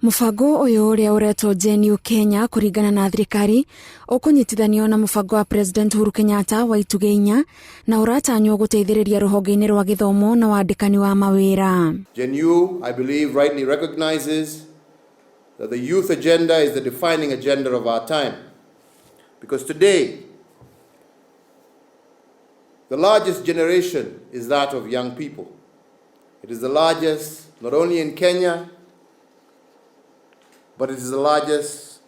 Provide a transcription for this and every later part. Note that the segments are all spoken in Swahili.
Mufango uyu uria uretwo Genu Kenya kuringana na thirikari ukunyitithanio na mufango wa President Uhuru Kenyatta wa ituge inya na uratanywo guteithiriria ruhonge-ini rwa githomo na wandikani wa mawira. Genu, I believe, rightly recognizes that the youth agenda is the defining agenda of our time. Because today, the largest generation is that of young people. It is the largest not only in Kenya, but it is the largest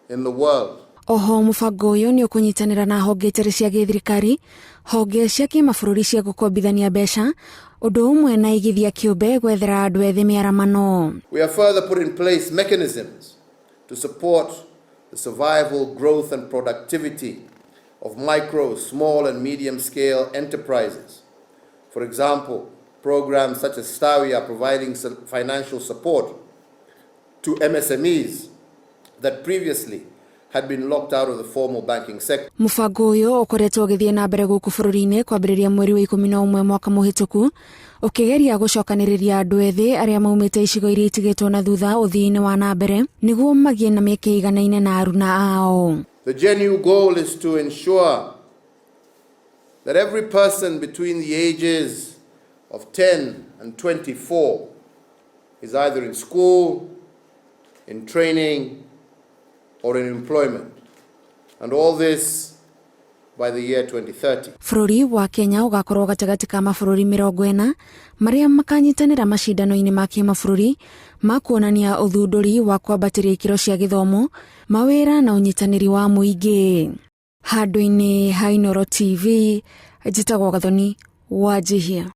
in the world. Oho mufango uyu ni ukunyitanira na honge itari cia githirikari, honge cia kimabũrũri cia gukombithania mbeca, undu umwe na igithia kiumbe gwethera andu ethi miaramano. We have further put in place mechanisms to support the survival, growth and productivity of micro, small and medium scale enterprises. For example, programs such as STAWI are providing financial support to MSMEs that previously had been locked out of the formal banking sector. Mufango uyu ukoretwo ugithie na mbere guku bururi-ini kwambiriria mweri wa 11 mwaka muhituku ukigeria gucokaniriria andu ethi aria maumite icigo iria itigitwo na thutha uthii-ini wa na mbere niguo magie na mieke iganaine na aruna ao. The Genu goal is to ensure that every person between the ages of 10 and 24 is either in school, in training or in employment, and all this by the year 2030. Bururi wa Kenya ugakorwo gatagati ka mabũrũri 40 maria makanyitanira macindano-ini ma kimabũrũri ma kuonania uthunduri wa kwambatiria ikiro cia githomo, mawira na unyitaniri wa muingi. Handu-ini ha Inooro TV, njitagwo Gathoni Wanjihia.